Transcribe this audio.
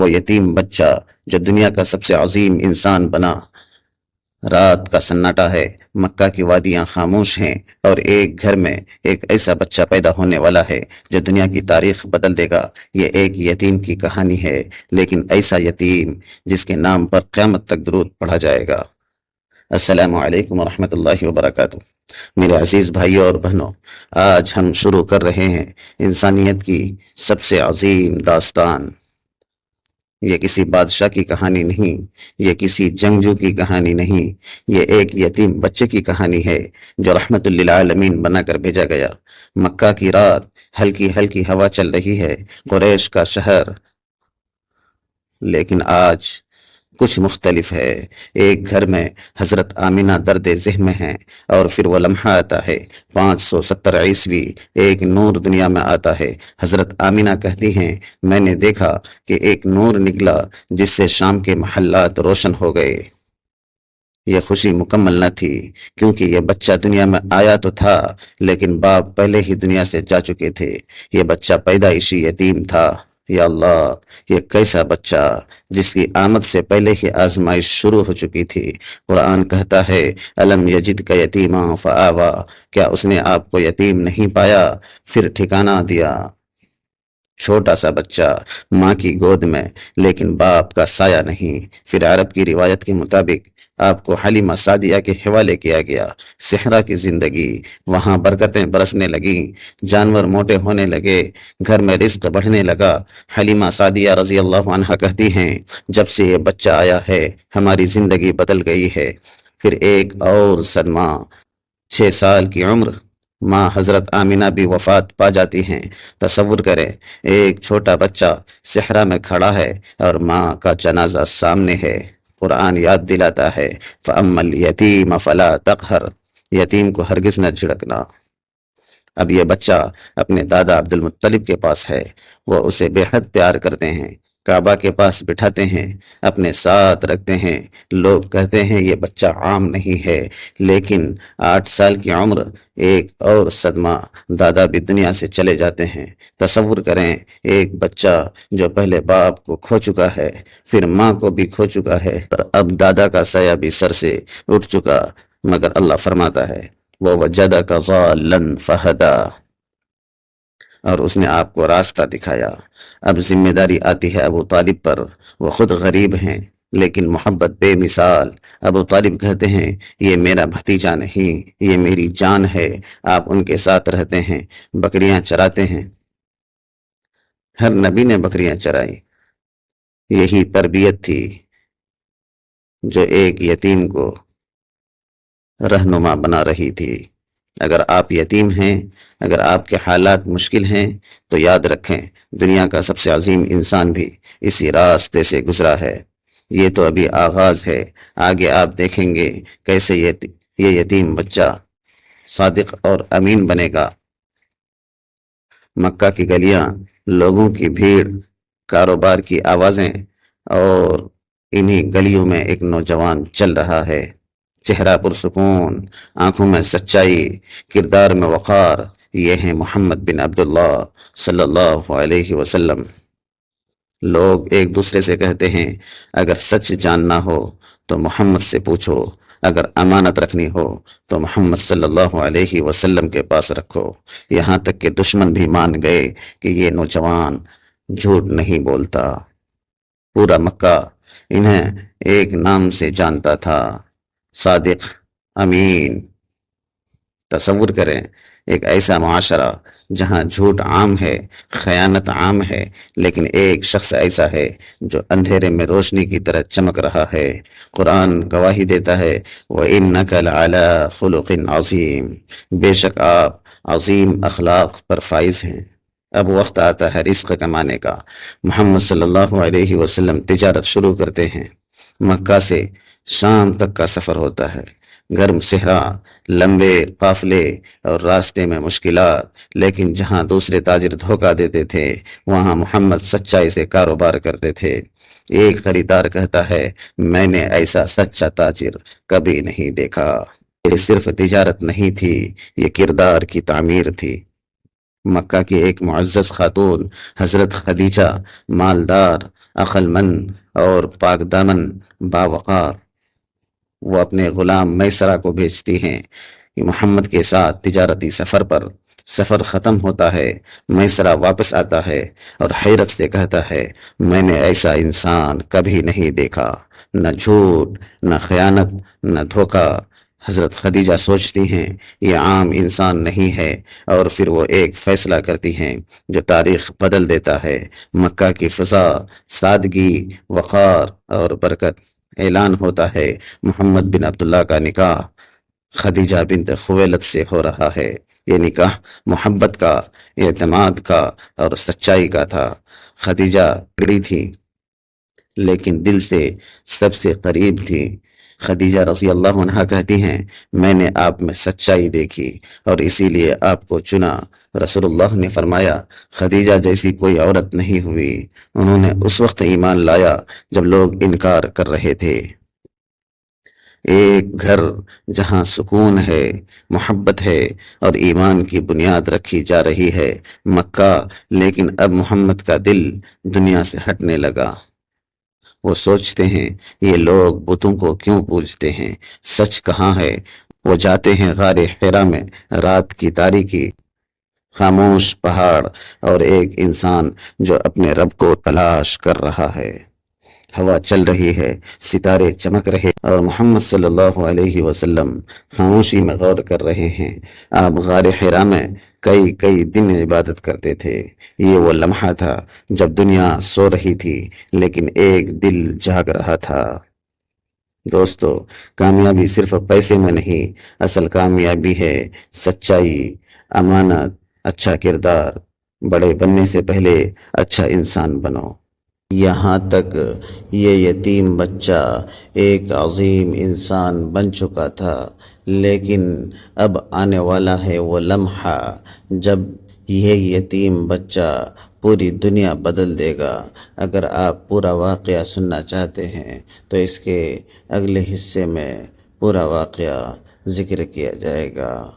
وہ یتیم بچہ جو دنیا کا سب سے عظیم انسان بنا۔ رات کا سناٹا ہے، مکہ کی وادیاں خاموش ہیں، اور ایک گھر میں ایک ایسا بچہ پیدا ہونے والا ہے جو دنیا کی تاریخ بدل دے گا۔ یہ ایک یتیم کی کہانی ہے، لیکن ایسا یتیم جس کے نام پر قیامت تک درود پڑھا جائے گا۔ السلام علیکم ورحمۃ اللہ وبرکاتہ۔ میرے عزیز بھائیوں اور بہنوں، آج ہم شروع کر رہے ہیں انسانیت کی سب سے عظیم داستان۔ یہ کسی بادشاہ کی کہانی نہیں، یہ کسی جنگجو کی کہانی نہیں، یہ ایک یتیم بچے کی کہانی ہے جو رحمت للعالمین بنا کر بھیجا گیا۔ مکہ کی رات، ہلکی ہلکی ہوا چل رہی ہے، قریش کا شہر، لیکن آج کچھ مختلف ہے۔ ایک گھر میں حضرت آمینہ درد ذہن میں ہیں، اور پھر وہ لمحہ آتا ہے 570 عیسوی، ایک نور دنیا میں آتا ہے۔ حضرت آمینہ کہتی ہیں، میں نے دیکھا کہ ایک نور نکلا جس سے شام کے محلات روشن ہو گئے۔ یہ خوشی مکمل نہ تھی، کیونکہ یہ بچہ دنیا میں آیا تو تھا، لیکن باپ پہلے ہی دنیا سے جا چکے تھے۔ یہ بچہ پیدائشی یتیم تھا۔ یا اللہ، یہ کیسا بچہ جس کی آمد سے پہلے ہی آزمائش شروع ہو چکی تھی۔ قرآن کہتا ہے، الم یجد کا یتیما فآوا، کیا اس نے آپ کو یتیم نہیں پایا پھر ٹھکانہ دیا۔ چھوٹا سا بچہ ماں کی گود میں، لیکن باپ کا سایہ نہیں۔ پھر عرب کی روایت کے مطابق آپ کو حلیمہ سعدیہ کے حوالے کیا گیا۔ صحرا کی زندگی، وہاں برکتیں برسنے لگیں، جانور موٹے ہونے لگے، گھر میں رزق بڑھنے لگا۔ حلیمہ سعدیہ رضی اللہ عنہا کہتی ہیں، جب سے یہ بچہ آیا ہے ہماری زندگی بدل گئی ہے۔ پھر ایک اور صدمہ، 6 سال کی عمر، ماں حضرت آمینہ بھی وفات پا جاتی ہیں۔ تصور کریں، ایک چھوٹا بچہ صحرا میں کھڑا ہے اور ماں کا جنازہ سامنے ہے۔ قرآن یاد دلاتا ہے، فَأَمَّا الْيَتِيمَ فَلَا تَقْهَرْ، یتیم کو ہرگز نہ جھڑکنا۔ اب یہ بچہ اپنے دادا عبد المطلب کے پاس ہے، وہ اسے بے حد پیار کرتے ہیں، کعبہ کے پاس بٹھاتے ہیں، اپنے ساتھ رکھتے ہیں۔ لوگ کہتے ہیں یہ بچہ عام نہیں ہے، لیکن 8 سال کی عمر، ایک اور صدمہ، دادا بھی دنیا سے چلے جاتے ہیں۔ تصور کریں، ایک بچہ جو پہلے باپ کو کھو چکا ہے، پھر ماں کو بھی کھو چکا ہے، اور اب دادا کا سایہ بھی سر سے اٹھ چکا، مگر اللہ فرماتا ہے، وَوَجَدَكَ ضَالًّا فَهَدَىٰ، اور اس نے آپ کو راستہ دکھایا۔ اب ذمہ داری آتی ہے ابو طالب پر۔ وہ خود غریب ہیں، لیکن محبت بے مثال۔ ابو طالب کہتے ہیں، یہ میرا بھتیجا نہیں، یہ میری جان ہے۔ آپ ان کے ساتھ رہتے ہیں، بکریاں چراتے ہیں۔ ہر نبی نے بکریاں چرائی۔ یہی تربیت تھی جو ایک یتیم کو رہنما بنا رہی تھی۔ اگر آپ یتیم ہیں، اگر آپ کے حالات مشکل ہیں، تو یاد رکھیں، دنیا کا سب سے عظیم انسان بھی اسی راستے سے گزرا ہے۔ یہ تو ابھی آغاز ہے، آگے آپ دیکھیں گے کیسے یہ یتیم بچہ صادق اور امین بنے گا۔ مکہ کی گلیاں، لوگوں کی بھیڑ، کاروبار کی آوازیں، اور انہی گلیوں میں ایک نوجوان چل رہا ہے، چہرہ پرسکون، آنکھوں میں سچائی، کردار میں وقار۔ یہ ہیں محمد بن عبداللہ صلی اللہ علیہ وسلم۔ لوگ ایک دوسرے سے کہتے ہیں، اگر سچ جاننا ہو تو محمد سے پوچھو، اگر امانت رکھنی ہو تو محمد صلی اللہ علیہ وسلم کے پاس رکھو۔ یہاں تک کہ دشمن بھی مان گئے کہ یہ نوجوان جھوٹ نہیں بولتا۔ پورا مکہ انہیں ایک نام سے جانتا تھا، صادق، امین۔ تصور کریں، ایک ایسا معاشرہ جہاں جھوٹ عام ہے، خیانت عام ہے، لیکن ایک شخص ایسا ہے جو اندھیرے میں روشنی کی طرح چمک رہا ہے۔ قرآن گواہی دیتا ہے، وَإِنَّكَ لَعَلَىٰ خُلُقٍ عَظِيمٍ، بے شک آپ عظیم اخلاق پر فائز ہیں۔ اب وقت آتا ہے رزق کمانے کا۔ محمد صلی اللہ علیہ وسلم تجارت شروع کرتے ہیں۔ مکہ سے شام تک کا سفر ہوتا ہے، گرم صحرا، لمبے قافلے اور راستے میں مشکلات، لیکن جہاں دوسرے تاجر دھوکہ دیتے تھے، وہاں محمد سچائی سے کاروبار کرتے تھے۔ ایک خریدار کہتا ہے، میں نے ایسا سچا تاجر کبھی نہیں دیکھا۔ یہ صرف تجارت نہیں تھی، یہ کردار کی تعمیر تھی۔ مکہ کی ایک معزز خاتون حضرت خدیجہ مالدار عقل مند اور پاک دامن باوقار، وہ اپنے غلام میسرہ کو بھیجتی ہیں کہ محمد کے ساتھ تجارتی سفر پر سفر ختم ہوتا ہے۔ میسرہ واپس آتا ہے اور حیرت سے کہتا ہے، میں نے ایسا انسان کبھی نہیں دیکھا، نہ جھوٹ، نہ خیانت، نہ دھوکہ۔ حضرت خدیجہ سوچتی ہیں یہ عام انسان نہیں ہے، اور پھر وہ ایک فیصلہ کرتی ہیں جو تاریخ بدل دیتا ہے۔ مکہ کی فضا، سادگی، وقار اور برکت۔ اعلان ہوتا ہے محمد بن عبداللہ کا نکاح خدیجہ بنت خویلد سے ہو رہا ہے۔ یہ نکاح محبت کا، اعتماد کا اور سچائی کا تھا۔ خدیجہ بڑی تھی لیکن دل سے سب سے قریب تھی۔ خدیجہ رضی اللہ عنہا کہتی ہیں، میں نے آپ میں سچائی دیکھی اور اسی لیے آپ کو چنا۔ رسول اللہ نے فرمایا، خدیجہ جیسی کوئی عورت نہیں ہوئی۔ انہوں نے اس وقت ایمان لایا جب لوگ انکار کر رہے تھے۔ ایک گھر جہاں سکون ہے، محبت ہے اور ایمان کی بنیاد رکھی جا رہی ہے، مکہ۔ لیکن اب محمد کا دل دنیا سے ہٹنے لگا۔ وہ سوچتے ہیں یہ لوگ بتوں کو کیوں پوجتے ہیں، سچ کہاں ہے؟ وہ جاتے ہیں غار حرا میں، رات کی تاریکی، خاموش پہاڑ اور ایک انسان جو اپنے رب کو تلاش کر رہا ہے۔ ہوا چل رہی ہے، ستارے چمک رہے اور محمد صلی اللہ علیہ وسلم خاموشی میں غور کر رہے ہیں۔ آپ غار حرا میں کئی دن عبادت کرتے تھے۔ یہ وہ لمحہ تھا جب دنیا سو رہی تھی لیکن ایک دل جاگ رہا تھا۔ دوستو، کامیابی صرف پیسے میں نہیں، اصل کامیابی ہے سچائی، امانت، اچھا کردار۔ بڑے بننے سے پہلے اچھا انسان بنو۔ یہاں تک یہ یتیم بچہ ایک عظیم انسان بن چکا تھا، لیکن اب آنے والا ہے وہ لمحہ جب یہ یتیم بچہ پوری دنیا بدل دے گا۔ اگر آپ پورا واقعہ سننا چاہتے ہیں تو اس کے اگلے حصے میں پورا واقعہ ذکر کیا جائے گا۔